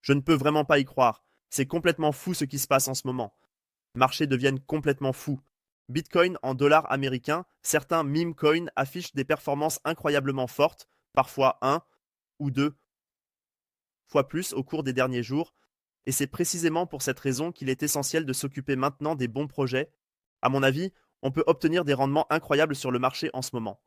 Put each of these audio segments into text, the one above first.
Je ne peux vraiment pas y croire. C'est complètement fou ce qui se passe en ce moment. Les marchés deviennent complètement fous. Bitcoin en dollars américains, certains meme coins affichent des performances incroyablement fortes, parfois 1 ou 2 fois plus au cours des derniers jours, et c'est précisément pour cette raison qu'il est essentiel de s'occuper maintenant des bons projets. À mon avis, on peut obtenir des rendements incroyables sur le marché en ce moment.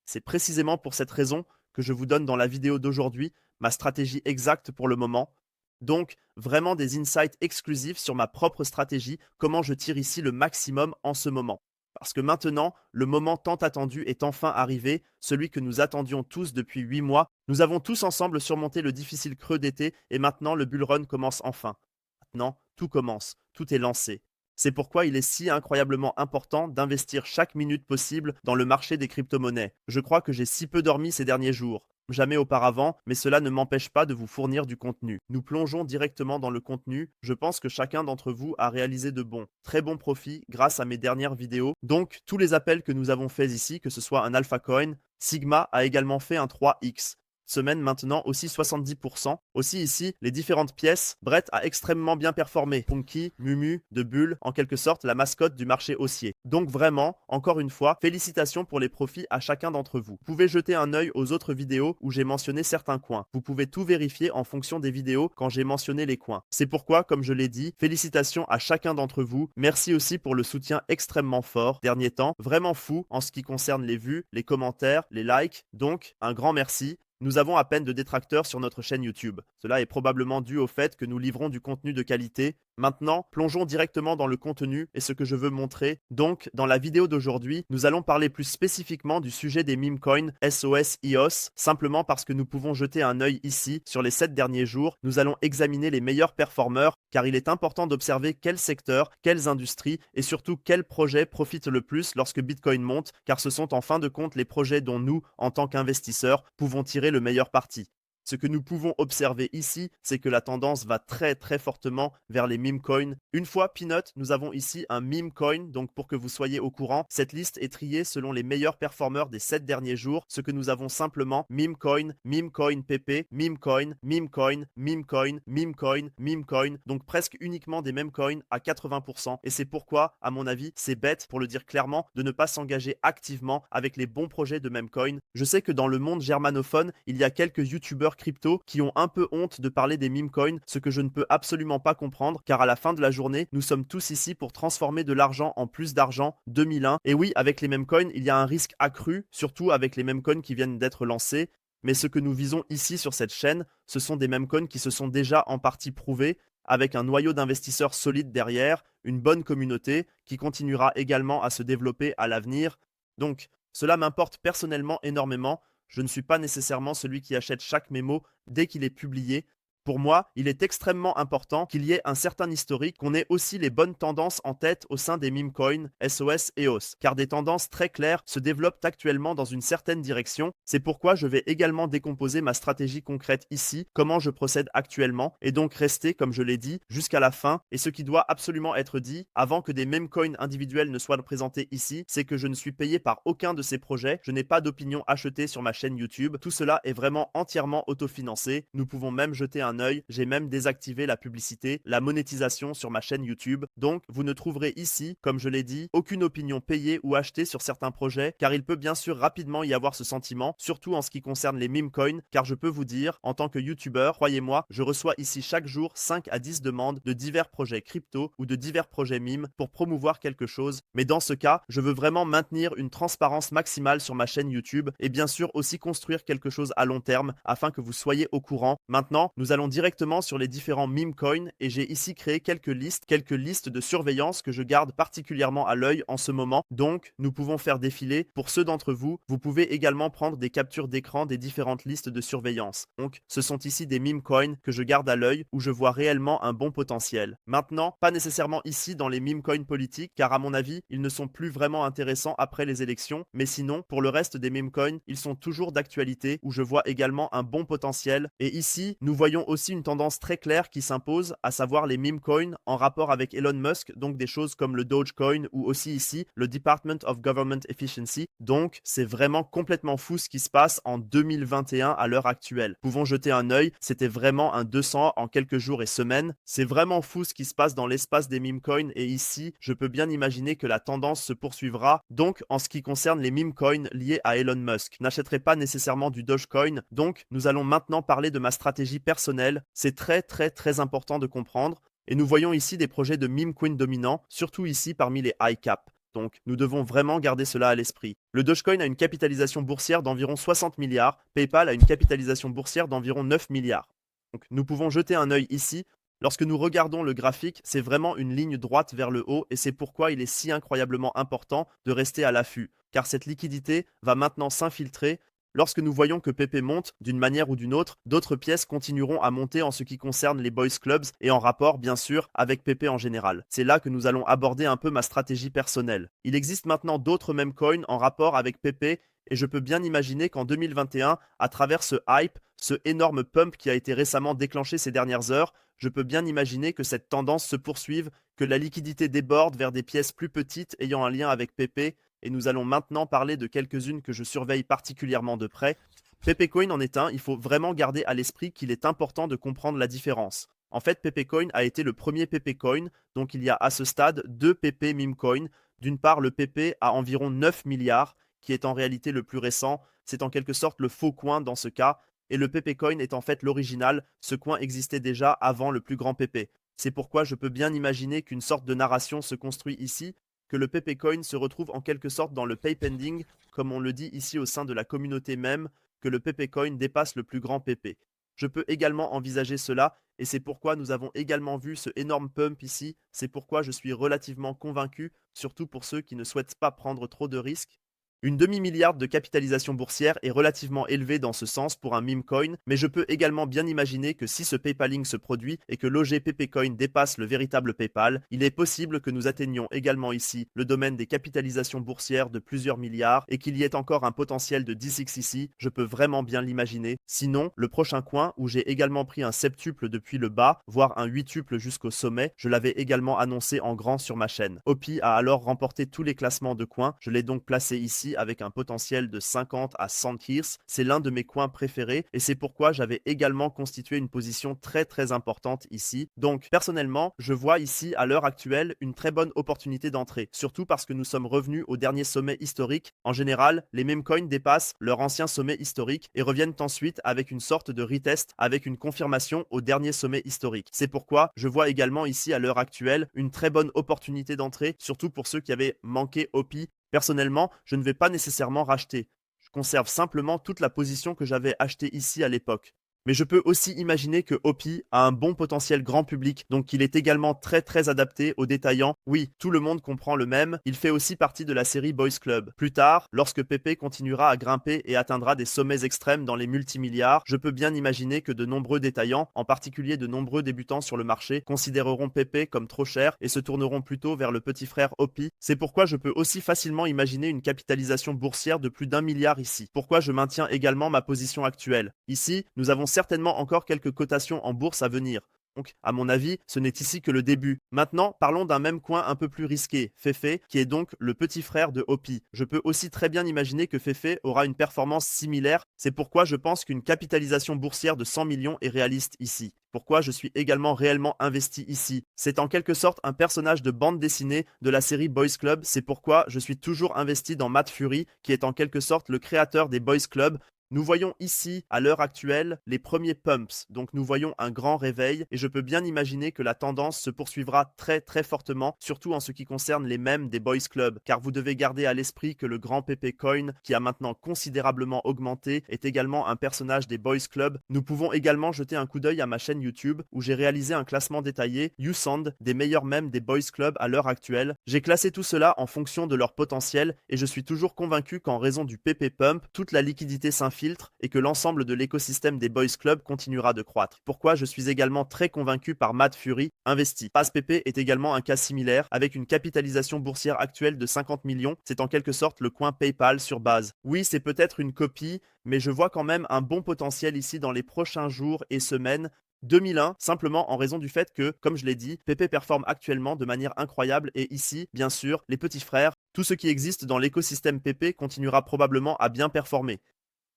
C'est précisément pour cette raison que je vous donne dans la vidéo d'aujourd'hui ma stratégie exacte pour le moment. Donc, vraiment des insights exclusifs sur ma propre stratégie, comment je tire ici le maximum en ce moment. Parce que maintenant, le moment tant attendu est enfin arrivé, celui que nous attendions tous depuis 8 mois. Nous avons tous ensemble surmonté le difficile creux d'été et maintenant le bull run commence enfin. Maintenant, tout commence, tout est lancé. C'est pourquoi il est si incroyablement important d'investir chaque minute possible dans le marché des crypto-monnaies. Je crois que j'ai si peu dormi ces derniers jours. Jamais auparavant, mais cela ne m'empêche pas de vous fournir du contenu. Nous plongeons directement dans le contenu. Je pense que chacun d'entre vous a réalisé de bons, très bons profits grâce à mes dernières vidéos. Donc, tous les appels que nous avons faits ici, que ce soit un Alpha Coin, Sigma a également fait un 3x. Semaine maintenant aussi 70%. Aussi ici, les différentes pièces, Brett a extrêmement bien performé. Punky, Mumu, de Bull, en quelque sorte la mascotte du marché haussier. Donc vraiment, encore une fois, félicitations pour les profits à chacun d'entre vous. Vous pouvez jeter un œil aux autres vidéos où j'ai mentionné certains coins. Vous pouvez tout vérifier en fonction des vidéos quand j'ai mentionné les coins. C'est pourquoi, comme je l'ai dit, félicitations à chacun d'entre vous. Merci aussi pour le soutien extrêmement fort, dernier temps, vraiment fou en ce qui concerne les vues, les commentaires, les likes. Donc, un grand merci. Nous avons à peine de détracteurs sur notre chaîne YouTube. Cela est probablement dû au fait que nous livrons du contenu de qualité. Maintenant, plongeons directement dans le contenu et ce que je veux montrer. Donc, dans la vidéo d'aujourd'hui, nous allons parler plus spécifiquement du sujet des meme coins SOS EOS, simplement parce que nous pouvons jeter un œil ici sur les 7 derniers jours. Nous allons examiner les meilleurs performeurs, car il est important d'observer quels secteurs, quelles industries et surtout quels projets profitent le plus lorsque Bitcoin monte, car ce sont en fin de compte les projets dont nous, en tant qu'investisseurs, pouvons tirer le meilleur parti. Ce que nous pouvons observer ici, c'est que la tendance va très fortement vers les meme coins. Une fois Peanut, nous avons ici un meme coin, donc pour que vous soyez au courant, cette liste est triée selon les meilleurs performeurs des 7 derniers jours, ce que nous avons simplement meme coin PP, meme coin, meme coin, meme coin, meme coin, meme coin, donc presque uniquement des meme coins à 80%, et c'est pourquoi, à mon avis, c'est bête, pour le dire clairement, de ne pas s'engager activement avec les bons projets de meme coin. Je sais que dans le monde germanophone, il y a quelques youtubeurs crypto qui ont un peu honte de parler des meme coins, ce que je ne peux absolument pas comprendre, car à la fin de la journée, nous sommes tous ici pour transformer de l'argent en plus d'argent 2001. Et oui, avec les meme coins, il y a un risque accru, surtout avec les meme coins qui viennent d'être lancés. Mais ce que nous visons ici sur cette chaîne, ce sont des meme coins qui se sont déjà en partie prouvés, avec un noyau d'investisseurs solides derrière, une bonne communauté qui continuera également à se développer à l'avenir. Donc, cela m'importe personnellement énormément. Je ne suis pas nécessairement celui qui achète chaque mémo dès qu'il est publié. Pour moi, il est extrêmement important qu'il y ait un certain historique, qu'on ait aussi les bonnes tendances en tête au sein des meme coins, SOS et EOS, car des tendances très claires se développent actuellement dans une certaine direction. C'est pourquoi je vais également décomposer ma stratégie concrète ici, comment je procède actuellement, et donc rester, comme je l'ai dit, jusqu'à la fin. Et ce qui doit absolument être dit, avant que des meme coins individuels ne soient présentés ici, c'est que je ne suis payé par aucun de ces projets, je n'ai pas d'opinion achetée sur ma chaîne YouTube, tout cela est vraiment entièrement autofinancé. Nous pouvons même jeter un œil, j'ai même désactivé la publicité, la monétisation sur ma chaîne YouTube. Donc, vous ne trouverez ici, comme je l'ai dit, aucune opinion payée ou achetée sur certains projets, car il peut bien sûr rapidement y avoir ce sentiment, surtout en ce qui concerne les meme coins, car je peux vous dire, en tant que YouTuber, croyez-moi, je reçois ici chaque jour 5 à 10 demandes de divers projets crypto ou de divers projets meme pour promouvoir quelque chose. Mais dans ce cas, je veux vraiment maintenir une transparence maximale sur ma chaîne YouTube et bien sûr aussi construire quelque chose à long terme afin que vous soyez au courant. Maintenant, nous allons directement sur les différents meme coins et j'ai ici créé quelques listes de surveillance que je garde particulièrement à l'œil en ce moment. Donc, nous pouvons faire défiler. Pour ceux d'entre vous, vous pouvez également prendre des captures d'écran des différentes listes de surveillance. Donc, ce sont ici des meme coins que je garde à l'œil où je vois réellement un bon potentiel. Maintenant, pas nécessairement ici dans les meme coins politiques, car à mon avis, ils ne sont plus vraiment intéressants après les élections, mais sinon, pour le reste des meme coins, ils sont toujours d'actualité où je vois également un bon potentiel. Et ici, nous voyons aussi une tendance très claire qui s'impose, à savoir les meme coins en rapport avec Elon Musk, donc des choses comme le Dogecoin ou aussi ici le Department of Government Efficiency. Donc c'est vraiment complètement fou ce qui se passe en 2021 à l'heure actuelle. Pouvons jeter un œil, c'était vraiment un 200 en quelques jours et semaines. C'est vraiment fou ce qui se passe dans l'espace des meme coins et ici, je peux bien imaginer que la tendance se poursuivra. Donc en ce qui concerne les meme coins liés à Elon Musk, je n'achèterai pas nécessairement du Dogecoin. Donc nous allons maintenant parler de ma stratégie personnelle. C'est très important de comprendre. Et nous voyons ici des projets de meme coin dominants, surtout ici parmi les high cap. Donc, nous devons vraiment garder cela à l'esprit. Le Dogecoin a une capitalisation boursière d'environ 60 milliards, PayPal a une capitalisation boursière d'environ 9 milliards. Donc, nous pouvons jeter un œil ici. Lorsque nous regardons le graphique, c'est vraiment une ligne droite vers le haut et c'est pourquoi il est si incroyablement important de rester à l'affût, car cette liquidité va maintenant s'infiltrer. Lorsque nous voyons que PP monte, d'une manière ou d'une autre, d'autres pièces continueront à monter en ce qui concerne les boys clubs et en rapport, bien sûr, avec PP en général. C'est là que nous allons aborder un peu ma stratégie personnelle. Il existe maintenant d'autres meme coins en rapport avec PP et je peux bien imaginer qu'en 2021, à travers ce hype, ce énorme pump qui a été récemment déclenché ces dernières heures, je peux bien imaginer que cette tendance se poursuive, que la liquidité déborde vers des pièces plus petites ayant un lien avec PP et nous allons maintenant parler de quelques-unes que je surveille particulièrement de près. Pepecoin en est un, il faut vraiment garder à l'esprit qu'il est important de comprendre la différence. En fait, Pepecoin a été le premier Pepecoin, donc il y a à ce stade deux Pepe meme coins. D'une part, le Pepe a environ 9 milliards, qui est en réalité le plus récent, c'est en quelque sorte le faux coin dans ce cas, et le Pepecoin est en fait l'original, ce coin existait déjà avant le plus grand Pepe. C'est pourquoi je peux bien imaginer qu'une sorte de narration se construit ici, que le Pepecoin se retrouve en quelque sorte dans le pay pending, comme on le dit ici au sein de la communauté même, que le Pepecoin dépasse le plus grand PP. Je peux également envisager cela, et c'est pourquoi nous avons également vu ce énorme pump ici, c'est pourquoi je suis relativement convaincu, surtout pour ceux qui ne souhaitent pas prendre trop de risques. Une demi-milliard de capitalisation boursière est relativement élevée dans ce sens pour un meme coin, mais je peux également bien imaginer que si ce PayPaling se produit et que l'OG Coin dépasse le véritable PayPal, il est possible que nous atteignions également ici le domaine des capitalisations boursières de plusieurs milliards et qu'il y ait encore un potentiel de 10x ici, je peux vraiment bien l'imaginer. Sinon, le prochain coin où j'ai également pris un septuple depuis le bas, voire un huituple jusqu'au sommet, je l'avais également annoncé en grand sur ma chaîne. Opi a alors remporté tous les classements de coins, je l'ai donc placé ici avec un potentiel de 50 à 100 tirs. C'est l'un de mes coins préférés et c'est pourquoi j'avais également constitué une position très importante ici. Donc personnellement, je vois ici à l'heure actuelle une très bonne opportunité d'entrée, surtout parce que nous sommes revenus au dernier sommet historique. En général, les meme coins dépassent leur ancien sommet historique et reviennent ensuite avec une sorte de retest avec une confirmation au dernier sommet historique. C'est pourquoi je vois également ici à l'heure actuelle une très bonne opportunité d'entrée, surtout pour ceux qui avaient manqué OPI. Personnellement, je ne vais pas nécessairement racheter. Je conserve simplement toute la position que j'avais achetée ici à l'époque. Mais je peux aussi imaginer que Opi a un bon potentiel grand public, donc il est également très adapté aux détaillants. Oui, tout le monde comprend le même, il fait aussi partie de la série Boys Club. Plus tard, lorsque Pepe continuera à grimper et atteindra des sommets extrêmes dans les multimilliards, je peux bien imaginer que de nombreux détaillants, en particulier de nombreux débutants sur le marché, considéreront Pepe comme trop cher et se tourneront plutôt vers le petit frère Opi. C'est pourquoi je peux aussi facilement imaginer une capitalisation boursière de plus d'1 milliard ici. Pourquoi je maintiens également ma position actuelle. Ici, nous avons certainement encore quelques cotations en bourse à venir. Donc, à mon avis, ce n'est ici que le début. Maintenant, parlons d'un même coin un peu plus risqué, Fefe, qui est donc le petit frère de Opi. Je peux aussi très bien imaginer que Fefe aura une performance similaire, c'est pourquoi je pense qu'une capitalisation boursière de 100 millions est réaliste ici. Pourquoi je suis également réellement investi ici. C'est en quelque sorte un personnage de bande dessinée de la série Boys Club, c'est pourquoi je suis toujours investi dans Matt Fury, qui est en quelque sorte le créateur des Boys Club. Nous voyons ici, à l'heure actuelle, les premiers pumps, donc nous voyons un grand réveil et je peux bien imaginer que la tendance se poursuivra très fortement, surtout en ce qui concerne les mèmes des Boys Club, car vous devez garder à l'esprit que le grand Pepe Coin, qui a maintenant considérablement augmenté, est également un personnage des Boys Club. Nous pouvons également jeter un coup d'œil à ma chaîne YouTube, où j'ai réalisé un classement détaillé, YouSound, des meilleurs mèmes des Boys Club à l'heure actuelle. J'ai classé tout cela en fonction de leur potentiel et je suis toujours convaincu qu'en raison du Pepe Pump, toute la liquidité s'infiltre et que l'ensemble de l'écosystème des Boys Club continuera de croître. Pourquoi je suis également très convaincu par Matt Fury, investi. PassPP est également un cas similaire, avec une capitalisation boursière actuelle de 50 millions, c'est en quelque sorte le coin PayPal sur base. Oui, c'est peut-être une copie, mais je vois quand même un bon potentiel ici dans les prochains jours et semaines. 2001, simplement en raison du fait que, comme je l'ai dit, PP performe actuellement de manière incroyable et ici, bien sûr, les petits frères, tout ce qui existe dans l'écosystème PP continuera probablement à bien performer.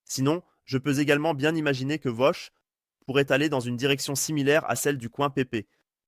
Sinon, je peux également bien imaginer que Vosh pourrait aller dans une direction similaire à celle du coin PP.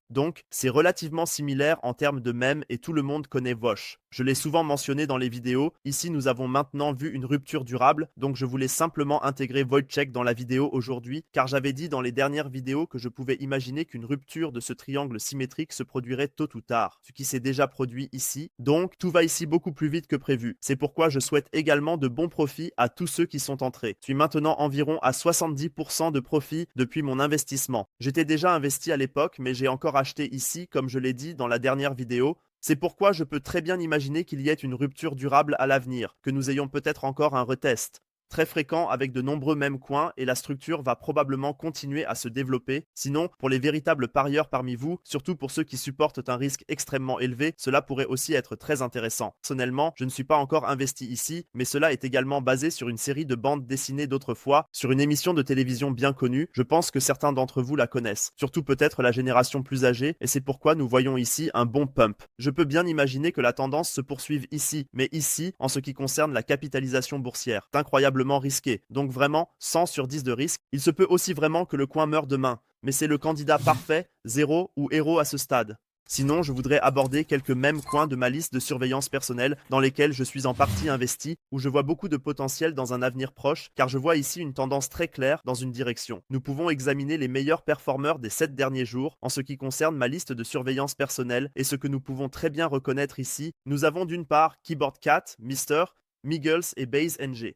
Donc, c'est relativement similaire en termes de mèmes et tout le monde connaît Vosh. Je l'ai souvent mentionné dans les vidéos, ici nous avons maintenant vu une rupture durable, donc je voulais simplement intégrer Wojciech dans la vidéo aujourd'hui, car j'avais dit dans les dernières vidéos que je pouvais imaginer qu'une rupture de ce triangle symétrique se produirait tôt ou tard, ce qui s'est déjà produit ici, donc tout va ici beaucoup plus vite que prévu. C'est pourquoi je souhaite également de bons profits à tous ceux qui sont entrés. Je suis maintenant environ à 70% de profit depuis mon investissement. J'étais déjà investi à l'époque, mais j'ai encore acheté ici, comme je l'ai dit dans la dernière vidéo. C'est pourquoi je peux très bien imaginer qu'il y ait une rupture durable à l'avenir, que nous ayons peut-être encore un retest. Très fréquent avec de nombreux mêmes coins et la structure va probablement continuer à se développer. Sinon, pour les véritables parieurs parmi vous, surtout pour ceux qui supportent un risque extrêmement élevé, cela pourrait aussi être très intéressant. Personnellement, je ne suis pas encore investi ici, mais cela est également basé sur une série de bandes dessinées d'autrefois, sur une émission de télévision bien connue. Je pense que certains d'entre vous la connaissent, surtout peut-être la génération plus âgée, et c'est pourquoi nous voyons ici un bon pump. Je peux bien imaginer que la tendance se poursuive ici, mais ici, en ce qui concerne la capitalisation boursière, c'est incroyable risqué, donc vraiment 100 sur 10 de risque. Il se peut aussi vraiment que le coin meure demain, mais c'est le candidat parfait, zéro ou héros à ce stade. Sinon, je voudrais aborder quelques mêmes coins de ma liste de surveillance personnelle dans lesquels je suis en partie investi, où je vois beaucoup de potentiel dans un avenir proche, car je vois ici une tendance très claire dans une direction. Nous pouvons examiner les meilleurs performeurs des 7 derniers jours en ce qui concerne ma liste de surveillance personnelle, et ce que nous pouvons très bien reconnaître ici, nous avons d'une part Keyboard Cat, Mister, Miggles et Base NG.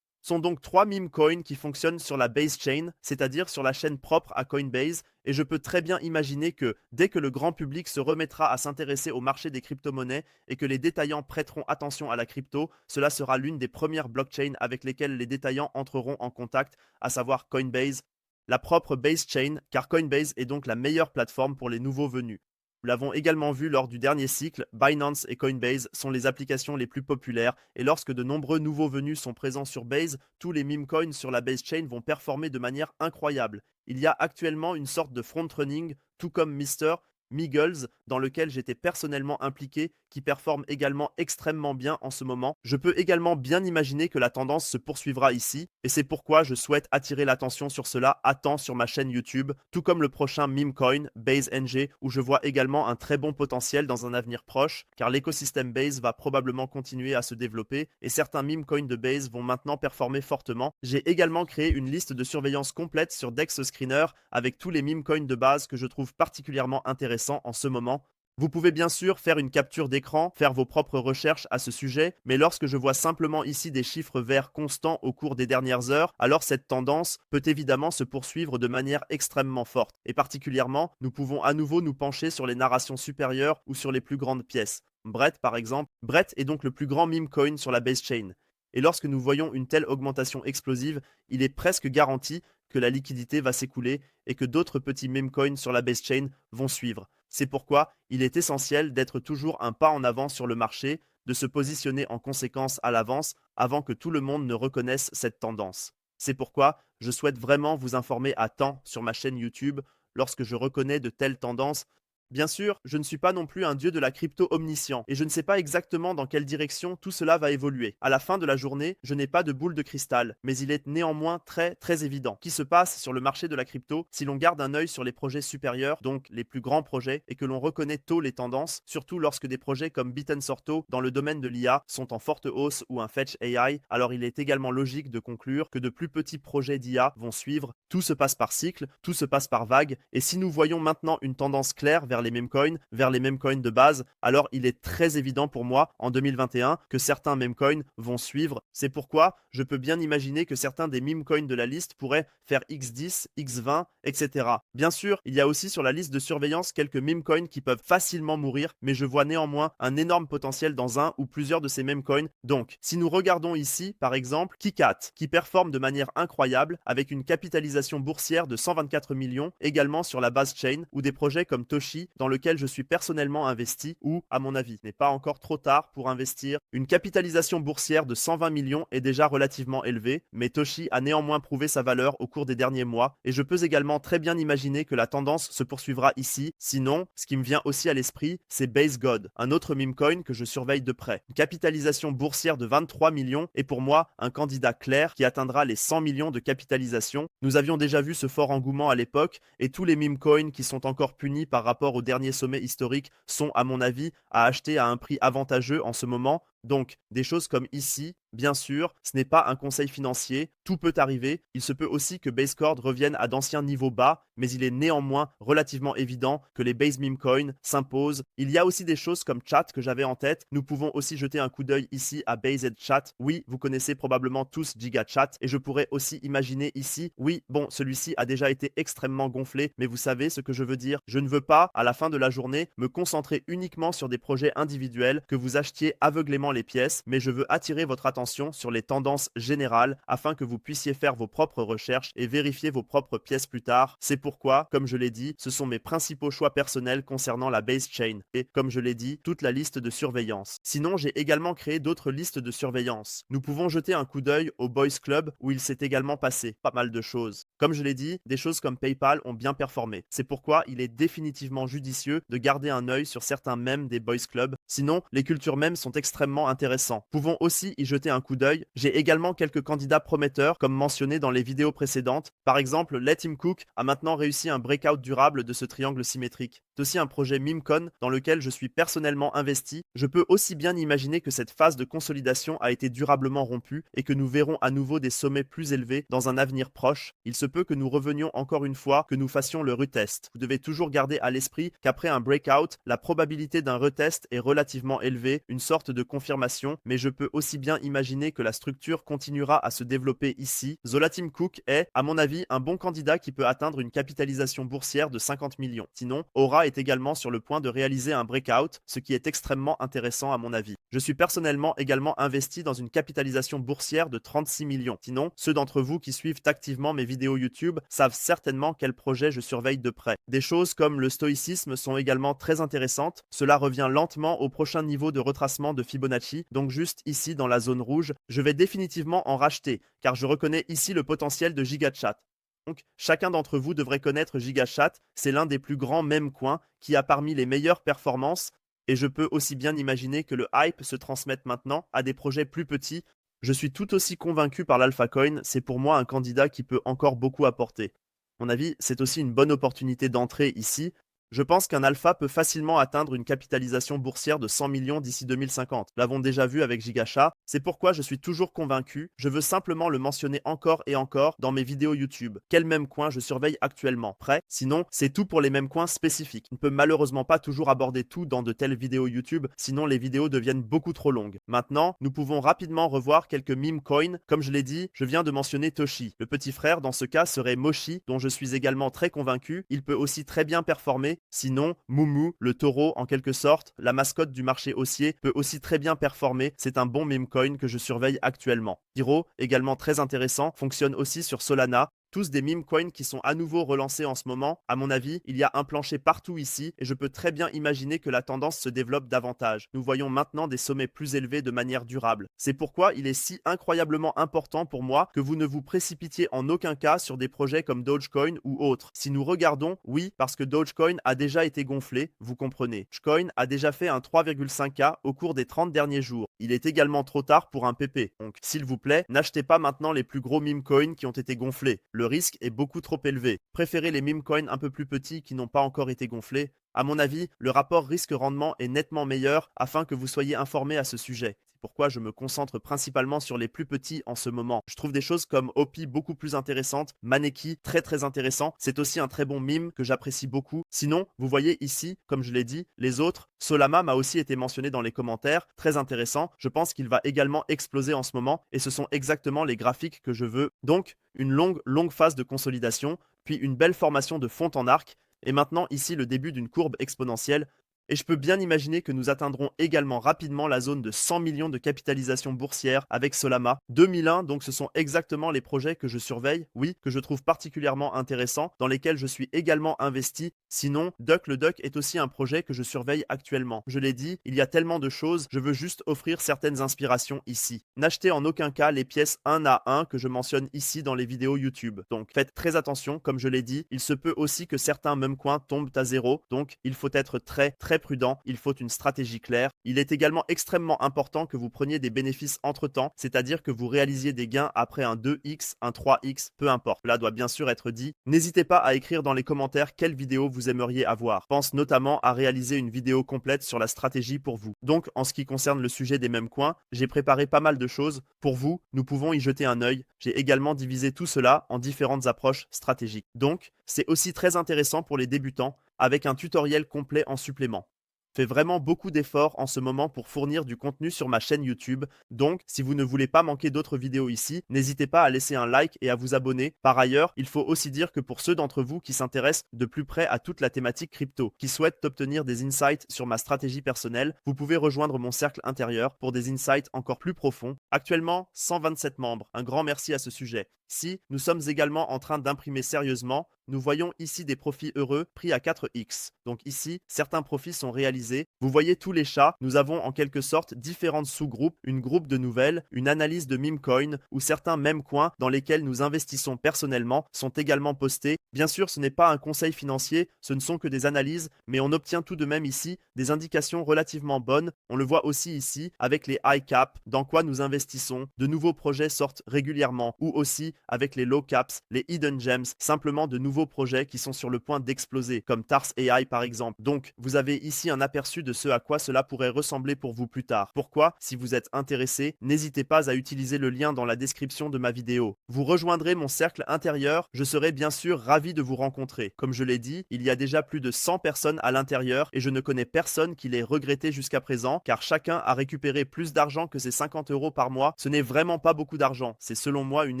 Sont donc 3 meme coins qui fonctionnent sur la base chain, c'est-à-dire sur la chaîne propre à Coinbase, et je peux très bien imaginer que dès que le grand public se remettra à s'intéresser au marché des crypto-monnaies et que les détaillants prêteront attention à la crypto, cela sera l'une des premières blockchains avec lesquelles les détaillants entreront en contact, à savoir Coinbase, la propre base chain, car Coinbase est donc la meilleure plateforme pour les nouveaux venus. Nous l'avons également vu lors du dernier cycle, Binance et Coinbase sont les applications les plus populaires et lorsque de nombreux nouveaux venus sont présents sur Base, tous les meme coins sur la base chain vont performer de manière incroyable. Il y a actuellement une sorte de front-running, tout comme Mister, Miggles, dans lequel j'étais personnellement impliqué, qui performe également extrêmement bien en ce moment. Je peux également bien imaginer que la tendance se poursuivra ici, et c'est pourquoi je souhaite attirer l'attention sur cela à temps sur ma chaîne YouTube, tout comme le prochain meme coin, Base NG, où je vois également un très bon potentiel dans un avenir proche, car l'écosystème Base va probablement continuer à se développer, et certains meme coins de Base vont maintenant performer fortement. J'ai également créé une liste de surveillance complète sur Dex Screener, avec tous les meme coins de base que je trouve particulièrement intéressants en ce moment. Vous pouvez bien sûr faire une capture d'écran, faire vos propres recherches à ce sujet, mais lorsque je vois simplement ici des chiffres verts constants au cours des dernières heures, alors cette tendance peut évidemment se poursuivre de manière extrêmement forte. Et particulièrement, nous pouvons à nouveau nous pencher sur les narrations supérieures ou sur les plus grandes pièces. Brett par exemple, Brett est donc le plus grand meme coin sur la base chain. Et lorsque nous voyons une telle augmentation explosive, il est presque garanti que la liquidité va s'écouler et que d'autres petits meme coins sur la base chain vont suivre. C'est pourquoi il est essentiel d'être toujours un pas en avant sur le marché, de se positionner en conséquence à l'avance avant que tout le monde ne reconnaisse cette tendance. C'est pourquoi je souhaite vraiment vous informer à temps sur ma chaîne YouTube lorsque je reconnais de telles tendances. Bien sûr, je ne suis pas non plus un dieu de la crypto omniscient et je ne sais pas exactement dans quelle direction tout cela va évoluer. À la fin de la journée, je n'ai pas de boule de cristal, mais il est néanmoins très évident qui se passe sur le marché de la crypto si l'on garde un œil sur les projets supérieurs, donc les plus grands projets, et que l'on reconnaît tôt les tendances, surtout lorsque des projets comme Bit&Sorto dans le domaine de l'IA sont en forte hausse ou un Fetch AI, alors il est également logique de conclure que de plus petits projets d'IA vont suivre. Tout se passe par cycle, tout se passe par vague, et si nous voyons maintenant une tendance claire vers les meme coins, vers les meme coins de base, alors il est très évident pour moi en 2021 que certains meme coins vont suivre. C'est pourquoi je peux bien imaginer que certains des meme coins de la liste pourraient faire X10, X20, etc. Bien sûr, il y a aussi sur la liste de surveillance quelques meme coins qui peuvent facilement mourir, mais je vois néanmoins un énorme potentiel dans un ou plusieurs de ces meme coins. Donc, si nous regardons ici, par exemple, Kikat, qui performe de manière incroyable avec une capitalisation boursière de 124 millions, également sur la base chain, ou des projets comme Toshi, dans lequel je suis personnellement investi ou, à mon avis, n'est pas encore trop tard pour investir. Une capitalisation boursière de 120 millions est déjà relativement élevée, mais Toshi a néanmoins prouvé sa valeur au cours des derniers mois et je peux également très bien imaginer que la tendance se poursuivra ici. Sinon, ce qui me vient aussi à l'esprit, c'est Base God, un autre meme coin que je surveille de près. Une capitalisation boursière de 23 millions est pour moi un candidat clair qui atteindra les 100 millions de capitalisation. Nous avions déjà vu ce fort engouement à l'époque et tous les meme coins qui sont encore punis par rapport au dernier sommet historique sont, à mon avis, à acheter à un prix avantageux en ce moment. Donc, des choses comme ici, bien sûr, ce n'est pas un conseil financier, tout peut arriver. Il se peut aussi que Basecord revienne à d'anciens niveaux bas, mais il est néanmoins relativement évident que les base meme coins s'imposent. Il y a aussi des choses comme Chat que j'avais en tête. Nous pouvons aussi jeter un coup d'œil ici à Based Chat. Oui, vous connaissez probablement tous Giga Chat et je pourrais aussi imaginer ici, oui, bon, celui-ci a déjà été extrêmement gonflé, mais vous savez ce que je veux dire. Je ne veux pas, à la fin de la journée, me concentrer uniquement sur des projets individuels, que vous achetiez aveuglément les pièces, mais je veux attirer votre attention sur les tendances générales afin que vous puissiez faire vos propres recherches et vérifier vos propres pièces plus tard. C'est pourquoi, comme je l'ai dit, ce sont mes principaux choix personnels concernant la base chain et, comme je l'ai dit, toute la liste de surveillance. Sinon, j'ai également créé d'autres listes de surveillance. Nous pouvons jeter un coup d'œil au Boys Club où il s'est également passé pas mal de choses. Comme je l'ai dit, des choses comme PayPal ont bien performé. C'est pourquoi il est définitivement judicieux de garder un œil sur certains mèmes des Boys Club. Sinon, les cultures mèmes sont extrêmement intéressants. Pouvons aussi y jeter un coup d'œil. J'ai également quelques candidats prometteurs comme mentionné dans les vidéos précédentes. Par exemple, Let Him Cook a maintenant réussi un breakout durable de ce triangle symétrique. C'est aussi un projet MemeCon dans lequel je suis personnellement investi. Je peux aussi bien imaginer que cette phase de consolidation a été durablement rompue et que nous verrons à nouveau des sommets plus élevés dans un avenir proche. Il se peut que nous revenions encore une fois, que nous fassions le retest. Vous devez toujours garder à l'esprit qu'après un breakout, la probabilité d'un retest est relativement élevée, une sorte de confirmation, mais je peux aussi bien imaginer que la structure continuera à se développer ici. Zola Tim Cook est, à mon avis, un bon candidat qui peut atteindre une capitalisation boursière de 50 millions. Sinon, Aura est également sur le point de réaliser un breakout, ce qui est extrêmement intéressant à mon avis. Je suis personnellement également investi dans une capitalisation boursière de 36 millions. Sinon, ceux d'entre vous qui suivent activement mes vidéos YouTube savent certainement quel projet je surveille de près. Des choses comme le stoïcisme sont également très intéressantes. Cela revient lentement au prochain niveau de retracement de Fibonacci, donc juste ici dans la zone rouge. Je vais définitivement en racheter, car je reconnais ici le potentiel de GigaChat. Donc, chacun d'entre vous devrait connaître GigaChat, c'est l'un des plus grands meme coins qui a parmi les meilleures performances et je peux aussi bien imaginer que le hype se transmette maintenant à des projets plus petits. Je suis tout aussi convaincu par l'AlphaCoin, c'est pour moi un candidat qui peut encore beaucoup apporter. À mon avis, c'est aussi une bonne opportunité d'entrée ici. Je pense qu'un alpha peut facilement atteindre une capitalisation boursière de 100 millions d'ici 2050. Nous l'avons déjà vu avec GigaChat. C'est pourquoi je suis toujours convaincu. Je veux simplement le mentionner encore et encore dans mes vidéos YouTube. Quel même coin je surveille actuellement? Prêt? Sinon, c'est tout pour les mêmes coins spécifiques. On ne peut malheureusement pas toujours aborder tout dans de telles vidéos YouTube, sinon les vidéos deviennent beaucoup trop longues. Maintenant, nous pouvons rapidement revoir quelques meme coins. Comme je l'ai dit, je viens de mentionner Toshi. Le petit frère dans ce cas serait Moshi, dont je suis également très convaincu. Il peut aussi très bien performer. Sinon, Moumou, le taureau en quelque sorte, la mascotte du marché haussier, peut aussi très bien performer. C'est un bon meme coin que je surveille actuellement. Hiro, également très intéressant, fonctionne aussi sur Solana. Tous des meme coins qui sont à nouveau relancés en ce moment. À mon avis, il y a un plancher partout ici et je peux très bien imaginer que la tendance se développe davantage. Nous voyons maintenant des sommets plus élevés de manière durable. C'est pourquoi il est si incroyablement important pour moi que vous ne vous précipitiez en aucun cas sur des projets comme Dogecoin ou autres. Si nous regardons, oui, parce que Dogecoin a déjà été gonflé, vous comprenez. Dogecoin a déjà fait un 3,5K au cours des 30 derniers jours. Il est également trop tard pour un PP. Donc, s'il vous plaît, n'achetez pas maintenant les plus gros meme coins qui ont été gonflés. Le risque est beaucoup trop élevé. Préférez les meme coins un peu plus petits qui n'ont pas encore été gonflés. À mon avis, le rapport risque-rendement est nettement meilleur afin que vous soyez informé à ce sujet. C'est pourquoi je me concentre principalement sur les plus petits en ce moment. Je trouve des choses comme Opi beaucoup plus intéressantes, Maneki très intéressant. C'est aussi un très bon meme que j'apprécie beaucoup. Sinon, vous voyez ici, comme je l'ai dit, les autres. Solama m'a aussi été mentionné dans les commentaires, très intéressant. Je pense qu'il va également exploser en ce moment et ce sont exactement les graphiques que je veux. Donc, une longue phase de consolidation, puis une belle formation de fonte en arc. Et maintenant, ici, le début d'une courbe exponentielle. Et je peux bien imaginer que nous atteindrons également rapidement la zone de 100 millions de capitalisation boursière avec Solana. 2001, donc ce sont exactement les projets que je surveille, oui, que je trouve particulièrement intéressants, dans lesquels je suis également investi. Sinon, Duck le Duck est aussi un projet que je surveille actuellement. Je l'ai dit, il y a tellement de choses, je veux juste offrir certaines inspirations ici. N'achetez en aucun cas les pièces 1 à 1 que je mentionne ici dans les vidéos YouTube. Donc faites très attention, comme je l'ai dit, il se peut aussi que certains meme coins tombent à zéro, donc il faut être très prudent, il faut une stratégie claire. Il est également extrêmement important que vous preniez des bénéfices entre-temps, c'est-à-dire que vous réalisiez des gains après un 2x, un 3x, peu importe. Cela doit bien sûr être dit. N'hésitez pas à écrire dans les commentaires quelle vidéo vous aimeriez avoir. Pense notamment à réaliser une vidéo complète sur la stratégie pour vous. Donc, en ce qui concerne le sujet des mêmes coins, j'ai préparé pas mal de choses. Pour vous, nous pouvons y jeter un œil. J'ai également divisé tout cela en différentes approches stratégiques. Donc, c'est aussi très intéressant pour les débutants, avec un tutoriel complet en supplément. Fais vraiment beaucoup d'efforts en ce moment pour fournir du contenu sur ma chaîne YouTube, donc si vous ne voulez pas manquer d'autres vidéos ici, n'hésitez pas à laisser un like et à vous abonner. Par ailleurs, il faut aussi dire que pour ceux d'entre vous qui s'intéressent de plus près à toute la thématique crypto, qui souhaitent obtenir des insights sur ma stratégie personnelle, vous pouvez rejoindre mon cercle intérieur pour des insights encore plus profonds. Actuellement, 127 membres, un grand merci à ce sujet. Si nous sommes également en train d'imprimer sérieusement, nous voyons ici des profits heureux pris à 4x. Donc ici, certains profits sont réalisés. Vous voyez tous les chats, nous avons en quelque sorte différentes sous-groupes, une groupe de nouvelles, une analyse de meme coin ou certains meme coins dans lesquels nous investissons personnellement sont également postés. Bien sûr, ce n'est pas un conseil financier, ce ne sont que des analyses, mais on obtient tout de même ici des indications relativement bonnes. On le voit aussi ici avec les high caps, dans quoi nous investissons. De nouveaux projets sortent régulièrement, ou aussi avec les low caps, les hidden gems, simplement de nouveaux projets qui sont sur le point d'exploser, comme Tars AI par exemple. Donc, vous avez ici un aperçu de ce à quoi cela pourrait ressembler pour vous plus tard. Pourquoi, si vous êtes intéressé, n'hésitez pas à utiliser le lien dans la description de ma vidéo. Vous rejoindrez mon cercle intérieur, je serai bien sûr ravi de vous rencontrer. Comme je l'ai dit, il y a déjà plus de 100 personnes à l'intérieur et je ne connais personne qui l'ait regretté jusqu'à présent, car chacun a récupéré plus d'argent que ses 50 € par mois. Ce n'est vraiment pas beaucoup d'argent, c'est selon moi une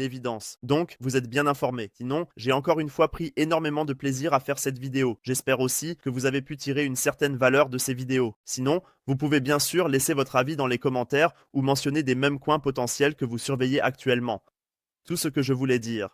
évidence. Donc, vous êtes bien informés. Sinon, j'ai encore une fois pris énormément de plaisir à faire cette vidéo. J'espère aussi que vous avez pu tirer une certaine valeur de ces vidéos. Sinon, vous pouvez bien sûr laisser votre avis dans les commentaires ou mentionner des mêmes coins potentiels que vous surveillez actuellement. Tout ce que je voulais dire.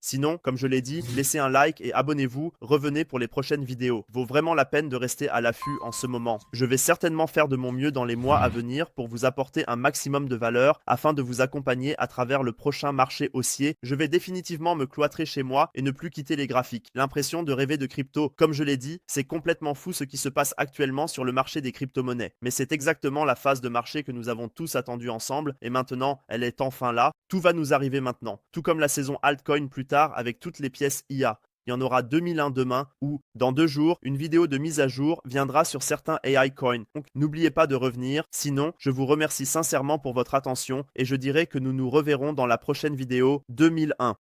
Sinon, comme je l'ai dit, laissez un like et abonnez-vous, revenez pour les prochaines vidéos. Vaut vraiment la peine de rester à l'affût en ce moment. Je vais certainement faire de mon mieux dans les mois à venir pour vous apporter un maximum de valeur afin de vous accompagner à travers le prochain marché haussier. Je vais définitivement me cloîtrer chez moi et ne plus quitter les graphiques. L'impression de rêver de crypto, comme je l'ai dit, c'est complètement fou ce qui se passe actuellement sur le marché des crypto-monnaies. Mais c'est exactement la phase de marché que nous avons tous attendue ensemble et maintenant, elle est enfin là. Tout va nous arriver maintenant. Tout comme la saison altcoin plus tard avec toutes les pièces IA. Il y en aura 2001 demain ou, dans 2 jours, une vidéo de mise à jour viendra sur certains AI coins. Donc n'oubliez pas de revenir. Sinon, je vous remercie sincèrement pour votre attention et je dirais que nous nous reverrons dans la prochaine vidéo 2001.